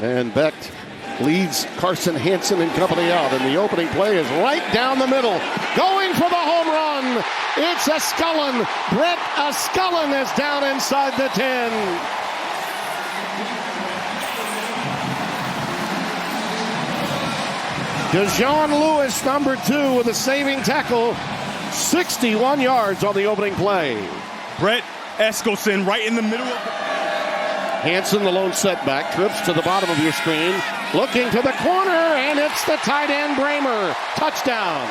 And Beck leads Carson Hansen and company out. And the opening play is right down the middle. Going for the home run. It's Ascullen. Brett Ascullen is down inside the 10. DeJean Lewis, number 2, with a saving tackle. 61 yards on the opening play. Brett Ascullen right in the middle of the... Hansen, the lone setback, trips to the bottom of your screen, looking to the corner, and it's the tight end, Bramer. Touchdown.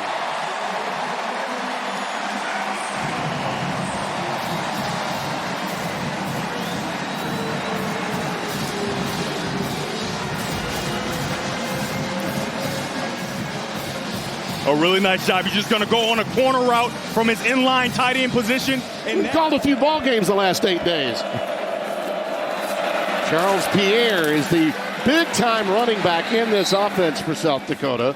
A really nice job. He's just going to go on a corner route from his inline tight end position. And we've called a few ball games the last 8 days. Charles Pierre is the big-time running back in this offense for South Dakota.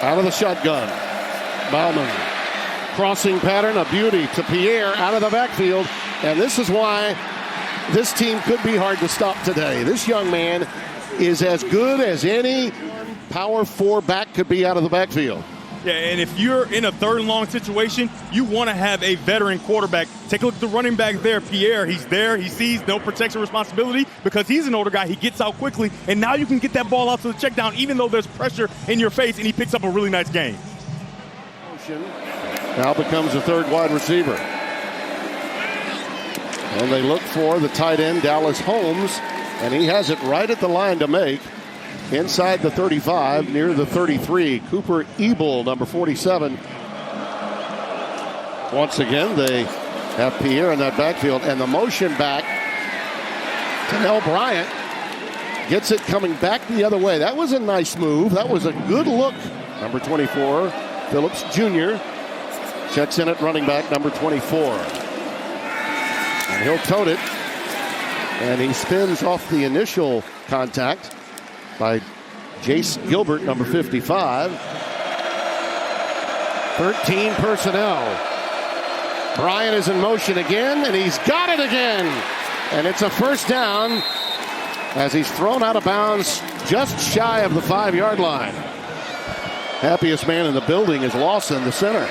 Out of the shotgun. Bauman. Crossing pattern, a beauty to Pierre out of the backfield. And this is why this team could be hard to stop today. This young man is as good as any power 4 back could be out of the backfield. Yeah, and if you're in a third and long situation, you want to have a veteran quarterback. Take a look at the running back there, Pierre. He's there. He sees no protection responsibility because he's an older guy. He gets out quickly, and now you can get that ball out to the check down even though there's pressure in your face, and he picks up a really nice gain. Now becomes a third wide receiver. And they look for the tight end, Dallas Holmes, and he has it right at the line to make. Inside the 35, near the 33, Cooper Ebel, number 47. Once again, they have Pierre in that backfield, and the motion back to Nell Bryant. Gets it coming back the other way. That was a nice move. That was a good look. Number 24, Phillips Jr. checks in at running back, number 24. And he'll tote it. And he spins off the initial contact by Jace Gilbert, number 55. 13 personnel. Bryant is in motion again, and he's got it again. And it's a first down as he's thrown out of bounds just shy of the 5-yard line. Happiest man in the building is Lawson, the center.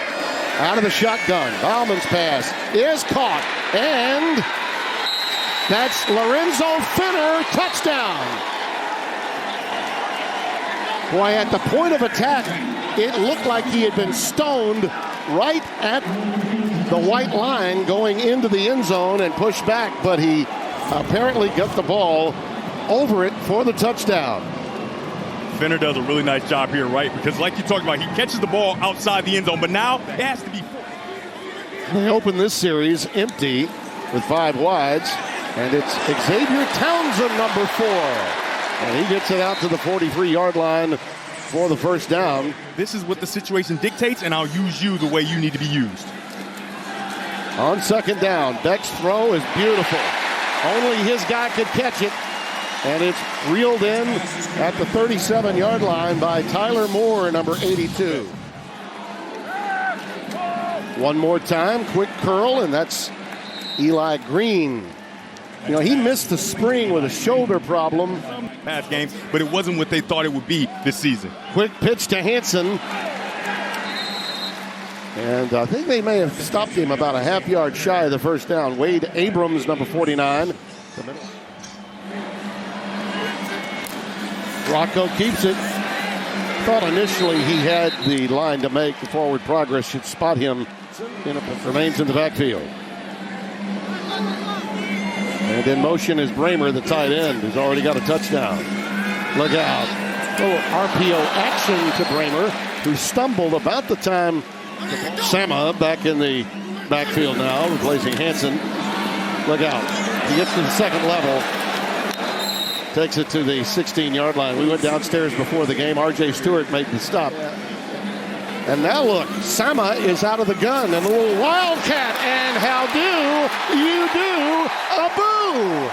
Out of the shotgun. Bauman's pass is caught, and that's Lorenzo Finner, touchdown. Boy, at the point of attack, it looked like he had been stoned right at the white line going into the end zone and pushed back, but he apparently got the ball over it for the touchdown. Finner does a really nice job here, right? Because like you talked about, he catches the ball outside the end zone, but now it has to be. They open this series empty with 5 wides, and it's Xavier Townsend, number 4. And he gets it out to the 43-yard line for the first down. This is what the situation dictates, and I'll use you the way you need to be used. On second down, Beck's throw is beautiful. Only his guy could catch it. And it's reeled in at the 37-yard line by Tyler Moore, number 82. One more time, quick curl, and that's Eli Green. You know, he missed the spring with a shoulder problem. Past games, but it wasn't what they thought it would be this season. Quick pitch to Hansen. And I think they may have stopped him about a half yard shy of the first down. Wade Abrams, number 49. Rocco keeps it. Thought initially he had the line to make. The forward progress should spot him. Remains in the backfield. And in motion is Bramer, the tight end, who's already got a touchdown. Look out. RPO action to Bramer, who stumbled about the time Sama back in the backfield now, replacing Hansen. Look out. He gets to the second level. Takes it to the 16-yard line. We went downstairs before the game. R.J. Stewart made the stop. And now look, Sama is out of the gun. And a little wildcat. And how do you do a boo?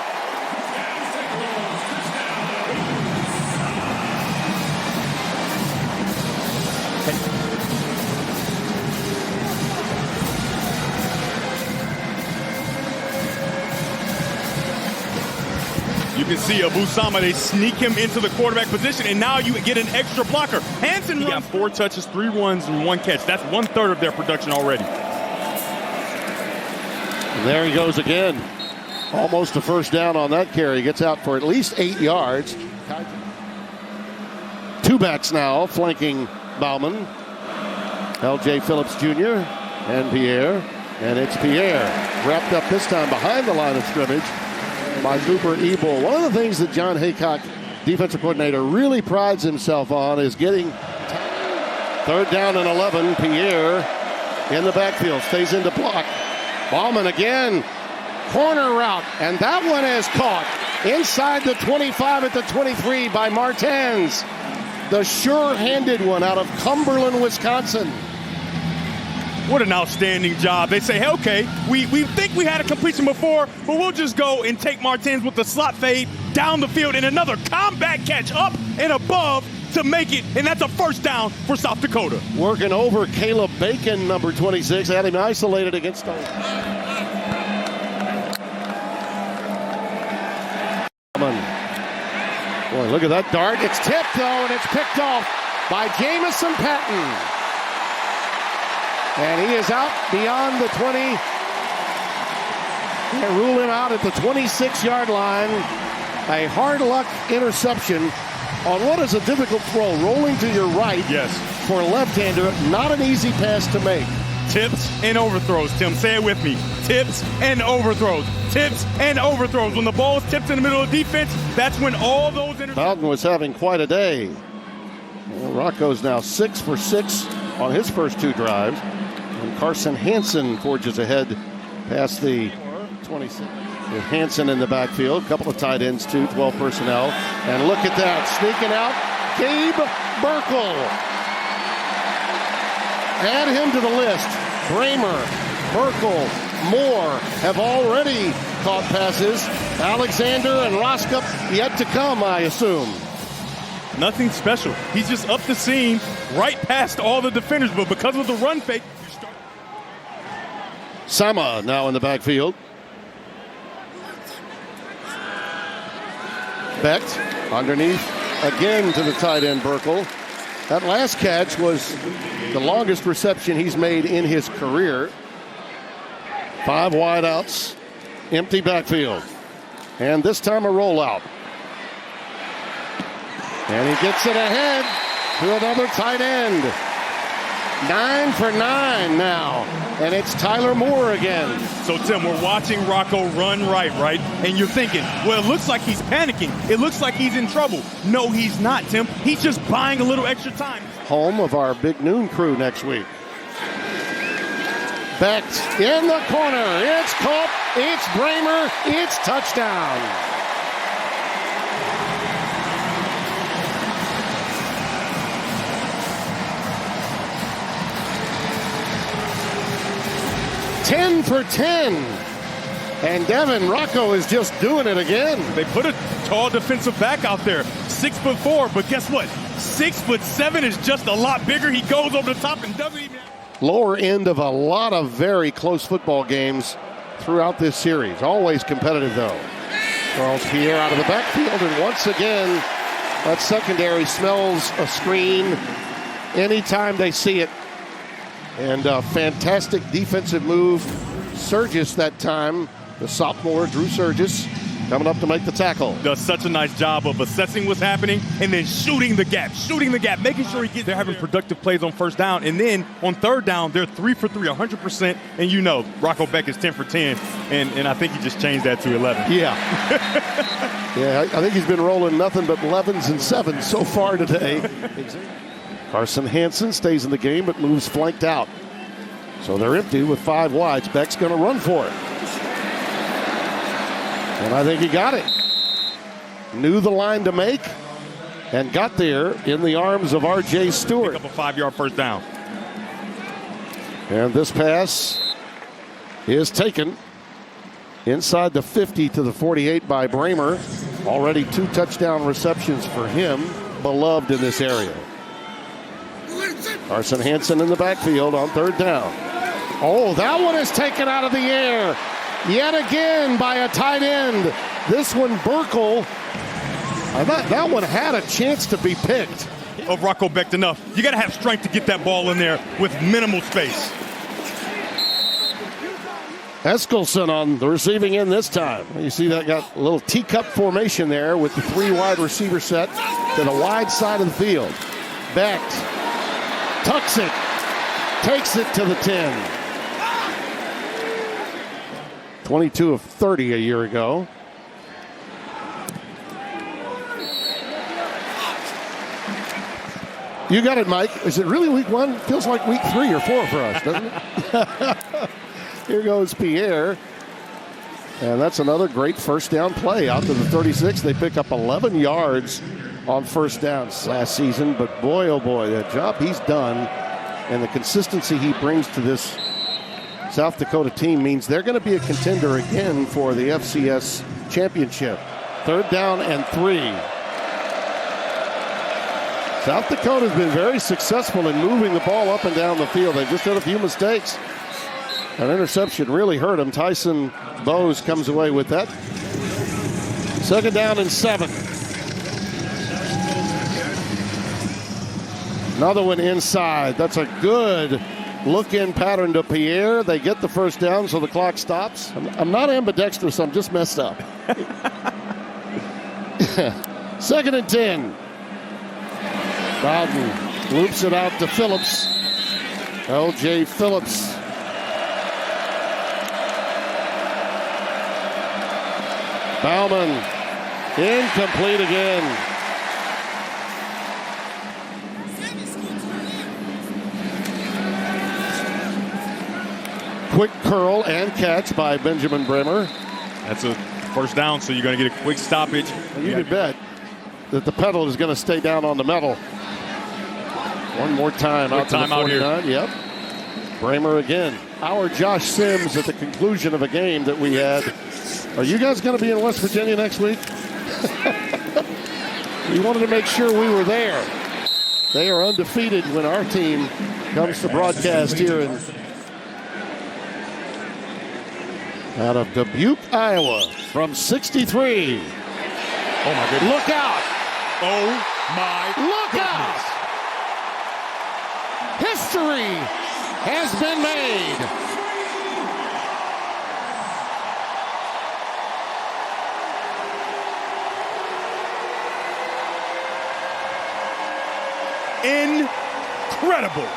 You can see Abusama, they sneak him into the quarterback position, and now you get an extra blocker. Hansen got 4 touches, 3 runs, and 1 catch. That's 1/3 of their production already. And there he goes again. Almost a first down on that carry. Gets out for at least 8 yards. 2 backs now flanking Bauman. L.J. Phillips Jr. and Pierre. And it's Pierre wrapped up this time behind the line of scrimmage by Cooper Ebel. One of the things that John Haycock, defensive coordinator, really prides himself on is getting 3rd down and 11. Pierre in the backfield, stays into block. Bauman again, corner route, and that one is caught inside the 25 at the 23 by Martens. The sure-handed one out of Cumberland, Wisconsin. What an outstanding job. They say, hey, okay, we think we had a completion before, but we'll just go and take Martens with the slot fade down the field and another combat catch up and above to make it, and that's a first down for South Dakota. Working over Caleb Bacon, number 26, had him isolated against the... Boy, look at that dart. It's tipped, though, and it's picked off by Jamison Patton. And he is out beyond the 20. They rule him out at the 26-yard line. A hard luck interception on what is a difficult throw. Rolling to your right. Yes. For a left-hander, not an easy pass to make. Tips and overthrows, Tim. Say it with me. Tips and overthrows. Tips and overthrows. When the ball is tipped in the middle of defense, that's when all those interceptions. Bowden was having quite a day. Well, Rocco's now 6 for 6 on his first 2 drives. And Carson Hansen forges ahead past the 26. With Hansen in the backfield. A couple of tight ends, too, 12 personnel. And look at that. Sneaking out, Gabe Burkle. Add him to the list. Bramer, Burkle, Moore have already caught passes. Alexander and Roskup yet to come, I assume. Nothing special. He's just up the seam, right past all the defenders, but because of the run fake. Sama now in the backfield. Becht underneath again to the tight end Burkle. That last catch was the longest reception he's made in his career. 5 wideouts, empty backfield. And this time a rollout. And he gets it ahead to another tight end. 9 for 9 now. And it's Tyler Moore again. So, Tim, we're watching Rocco run right? And you're thinking, well, it looks like he's panicking. It looks like he's in trouble. No, he's not, Tim. He's just buying a little extra time. Home of our Big Noon crew next week. Becht in the corner. It's caught. It's Bramer. It's touchdown. Ten for 10. And Devin Rocco is just doing it again. They put a tall defensive back out there, 6'4", but guess what? 6'7" is just a lot bigger. He goes over the top and doesn't even. Lower end of a lot of very close football games throughout this series. Always competitive, though. Charles Pierre out of the backfield, and once again, that secondary smells a screen anytime they see it. And a fantastic defensive move. Surgis that time, the sophomore, Drew Surgis, coming up to make the tackle. Does such a nice job of assessing what's happening and then shooting the gap, making sure he gets. They're having productive plays on first down, and then on third down, they're 3 for 3, 100%. And you know, Rocco Becht is 10 for 10, and I think he just changed that to 11. Yeah. Yeah, I think he's been rolling nothing but 11s and 7s so far today. Carson Hansen stays in the game but moves flanked out. So they're empty with 5 wides. Beck's going to run for it. And I think he got it. Knew the line to make and got there in the arms of R.J. Stewart. Pick up a 5-yard first down. And this pass is taken inside the 50 to the 48 by Bramer. Already 2 touchdown receptions for him. Beloved in this area. Carson Hansen in the backfield on third down. Oh, that one is taken out of the air. Yet again by a tight end. This one, Burkle, I thought that one had a chance to be picked. Of Rocco Becht enough. You got to have strength to get that ball in there with minimal space. Eskelson on the receiving end this time. You see that got a little teacup formation there with the 3 wide receiver set to the wide side of the field. Becht tucks it, takes it to the 10. 22 of 30 a year ago. You got it, Mike. Is it really week 1? Feels like week 3 or 4 for us, doesn't it? Here goes Pierre. And that's another great first down play out to the 36. They pick up 11 yards on first downs last season. But boy, oh boy, the job he's done and the consistency he brings to this South Dakota team means they're going to be a contender again for the FCS championship. 3rd down and 3. South Dakota's been very successful in moving the ball up and down the field. They've just had a few mistakes. An interception really hurt him. Tyson Bowes comes away with that. 2nd down and 7. Another one inside. That's a good look-in pattern to Pierre. They get the first down, so the clock stops. I'm not ambidextrous. I'm just messed up. 2nd and 10. Bowden loops it out to Phillips. L.J. Phillips. Bauman, incomplete again. Quick curl and catch by Benjamin Bremer. That's a first down, so you're going to get a quick stoppage. You can bet that the pedal is going to stay down on the metal. One more time out to the 49. Yep. Bremer again. Our Josh Sims at the conclusion of a game that we had. Are you guys going to be in West Virginia next week? We wanted to make sure we were there. They are undefeated when our team comes to broadcast here out of Dubuque, Iowa, from 63. Oh my goodness. Look out! Oh my Look goodness. out! History has been made. Incredible.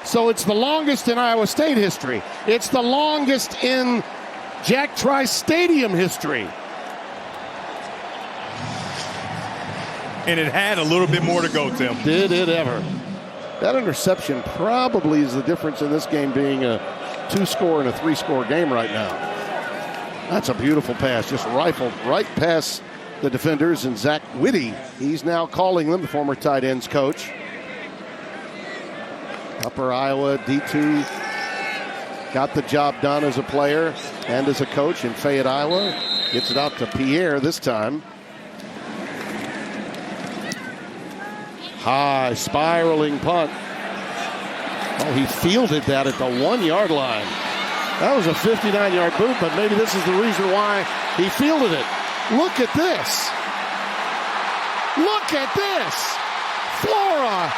So it's the longest in Iowa State history. It's the longest in Jack Trice Stadium history. And it had a little bit more to go, Tim. Did it ever? That interception probably is the difference in this game being a 2-score and a 3-score game right now. That's a beautiful pass, just rifled right past the defenders, and Zach Whitty, he's now calling them, the former tight ends coach. Upper Iowa D2 got the job done as a player and as a coach in Fayette, Iowa. Gets it out to Pierre this time. High spiraling punt. Oh, he fielded that at the 1-yard line. That was a 59-yard boot, but maybe this is the reason why he fielded it. Look at this. Look at this. Flora.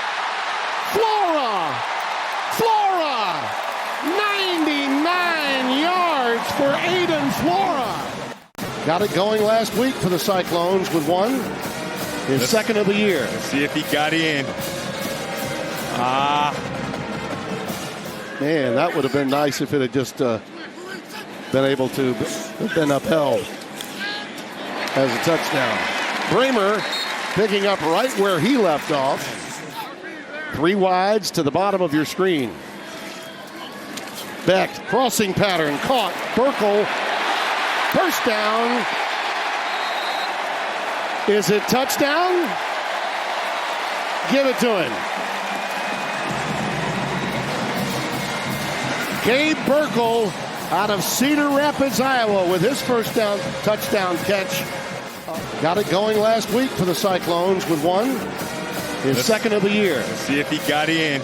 99 yards for Aiden Flora. Got it going last week for the Cyclones with one. His second of the year. Let's see if he got in. Man, that would have been nice if it had just been able to have been upheld as a touchdown. Bremer picking up right where he left off. 3 wides to the bottom of your screen. Becht, crossing pattern, caught. Burkle, first down. Is it touchdown? Give it to him. Gabe Burkle out of Cedar Rapids, Iowa, with his first touchdown catch. Got it going last week for the Cyclones with one. His second of the year. Let's see if he got in.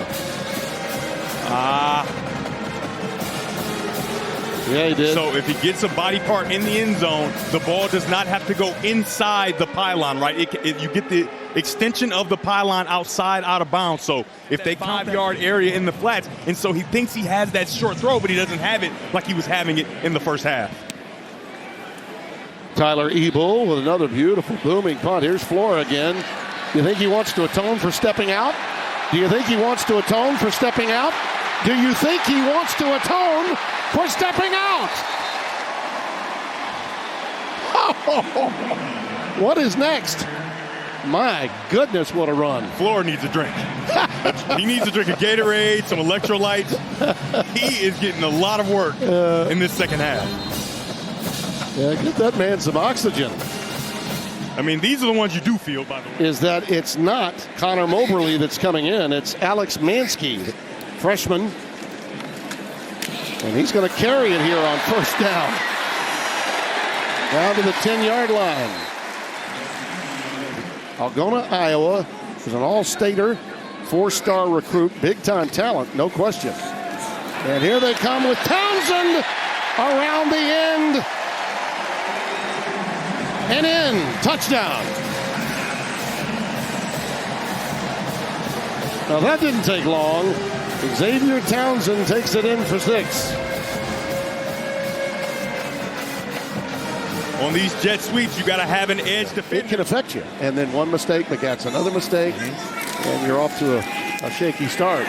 Yeah, he did. So if he gets a body part in the end zone, the ball does not have to go inside the pylon, right? You get the extension of the pylon outside, out of bounds. So if they 5-yard area in the flats, and so he thinks he has that short throw, but he doesn't have it like he was having it in the first half. Tyler Ebel with another beautiful booming punt. Here's Flora again. Do you think he wants to atone for stepping out? Do you think he wants to atone for stepping out? Do you think he wants to atone for stepping out? Oh, what is next? My goodness, what a run. Flora needs a drink. He needs to drink a Gatorade, some electrolytes. He is getting a lot of work in this second half. Yeah, get that man some oxygen. I mean, these are the ones you do feel, by the way. Is that it's not Connor Moberly that's coming in. It's Alex Mansky, freshman. And he's going to carry it here on first down. Down to the 10-yard line. Algona, Iowa is an all-stater, 4-star recruit, big-time talent, no question. And here they come with Townsend around the end. And in, touchdown. Now that didn't take long. Xavier Townsend takes it in for 6. On these jet sweeps, you got to have an edge to fit. It can affect you. And then one mistake begets another mistake, and you're off to a shaky start.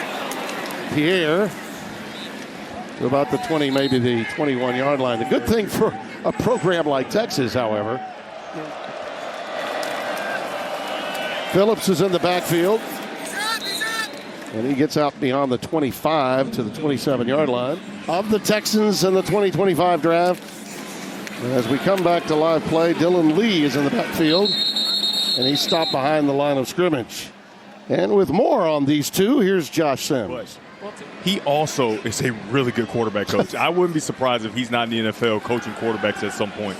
Pierre to about the 20, maybe the 21-yard line. The good thing for a program like Texas, however, Phillips is in the backfield, and he gets out beyond the 25 to the 27-yard line of the Texans in the 2025 draft. And as we come back to live play, Dylan Lee is in the backfield, and he's stopped behind the line of scrimmage. And with more on these two, here's Josh Sims. He also is a really good quarterback coach. I wouldn't be surprised if he's not in the NFL coaching quarterbacks at some point.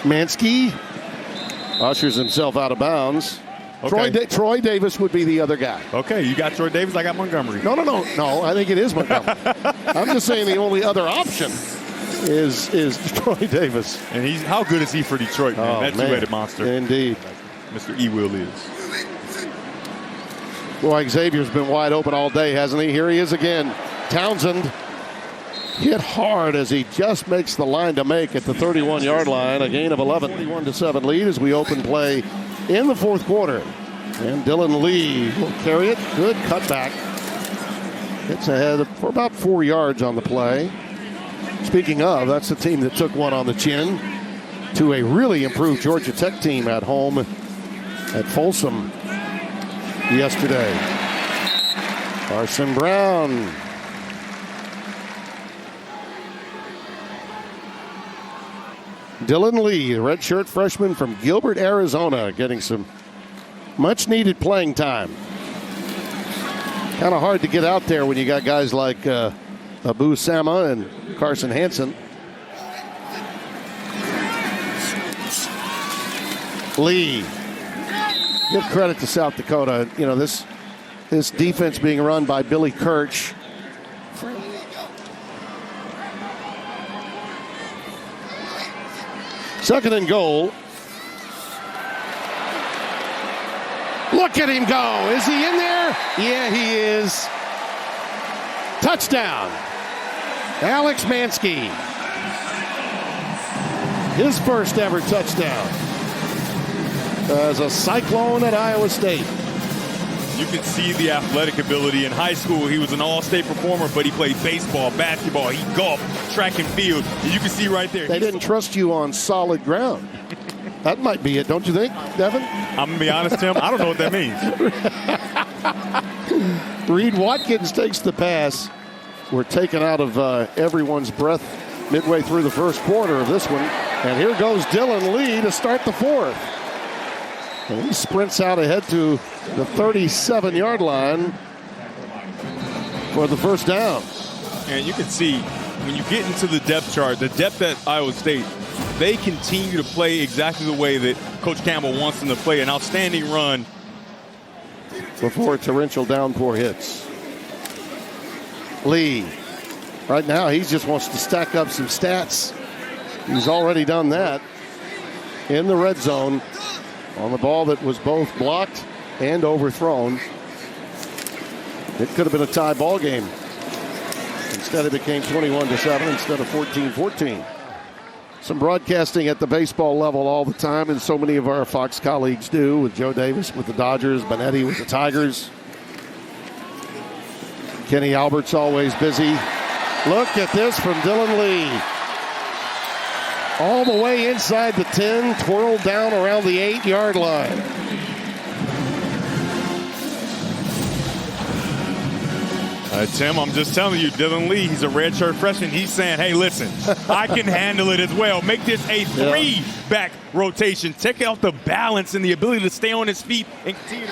Mansky ushers himself out of bounds. Okay. Troy Davis would be the other guy. Okay, you got Troy Davis, I got Montgomery. No, I think it is Montgomery. I'm just saying the only other option is Troy Davis. And how good is he for Detroit, man? Oh, that two-headed monster. Indeed. Mr. E-Will is. Boy, Xavier's been wide open all day, hasn't he? Here he is again. Townsend hit hard as he just makes the line to make at the 31-yard line. A gain of 11. 41-7 lead as we open play in the fourth quarter. And Dylan Lee will carry it. Good cutback. Gets ahead for about 4 yards on the play. Speaking of, that's the team that took one on the chin to a really improved Georgia Tech team at home at Folsom yesterday. Carson Brown. Dylan Lee, the redshirt freshman from Gilbert, Arizona, getting some much-needed playing time. Kind of hard to get out there when you got guys like Abu Sama and Carson Hansen. Lee. Give credit to South Dakota. You know, this defense being run by Billy Kirch. Second and goal. Look at him go. Is he in there? Yeah, he is. Touchdown. Alex Mansky. His first ever touchdown as a Cyclone at Iowa State. You can see the athletic ability. In high school, he was an all-state performer, but he played baseball, basketball, he golfed, track and field. And you can see right there. They didn't trust you on solid ground. That might be it, don't you think, Devin? I'm going to be honest, Tim, I don't know what that means. Reed Watkins takes the pass. We're taken out of everyone's breath midway through the first quarter of this one. And here goes Dylan Lee to start the fourth. And he sprints out ahead to the 37-yard line for the first down. And you can see when you get into the depth chart, the depth at Iowa State, they continue to play exactly the way that Coach Campbell wants them to play. An outstanding run before a torrential downpour hits. Lee Right now, he just wants to stack up some stats. He's already done that in the red zone on the ball that was both blocked and overthrown. It could have been a tie ball game. Instead, it became 21-7 instead of 14-14. Some broadcasting at the baseball level all the time, and so many of our Fox colleagues do, with Joe Davis with the Dodgers, Benetti with the Tigers. Kenny Albert's always busy. Look at this from Dylan Lee. All the way inside the 10, twirled down around the 8-yard line. Tim, I'm just telling you, Dylan Lee, he's a redshirt freshman. He's saying, hey, listen, I can handle it as well. Make this a 3-back rotation. Take out the balance and the ability to stay on his feet and continue.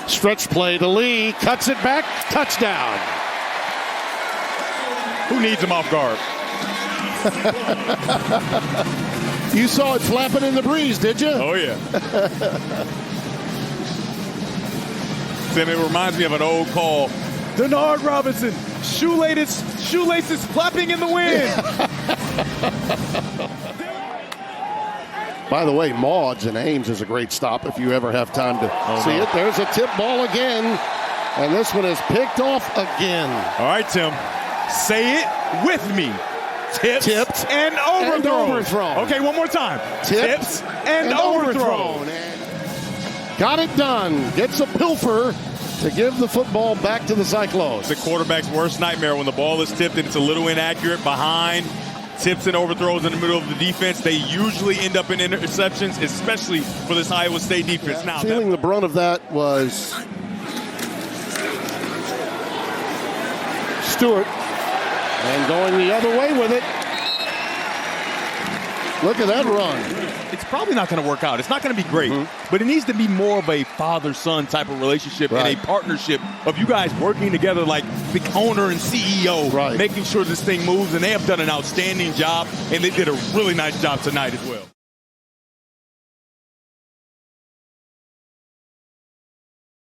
Stretch play to Lee, cuts it back, touchdown. Who needs him off guard? You saw it flapping in the breeze, did you? Oh, yeah. Tim, it reminds me of an old call. Denard Robinson, shoelaces flapping in the wind. By the way, Maud's and Ames is a great stop if you ever have time to see it. There's a tip ball again, and this one is picked off again. All right, Tim, say it with me. Tipped and overthrown. Okay, one more time. Tips and overthrown. Got it done. Gets a pilfer to give the football back to the Cyclones. It's the quarterback's worst nightmare when the ball is tipped and it's a little inaccurate behind. Tips and overthrows in the middle of the defense. They usually end up in interceptions, especially for this Iowa State defense. Now, feeling the brunt of that was Stewart. And going the other way with it. Look at that run. It's probably not going to work out. It's not going to be great, but it needs to be more of a father-son type of relationship and a partnership of you guys working together like the owner and CEO, making sure this thing moves, and they have done an outstanding job, and they did a really nice job tonight as well.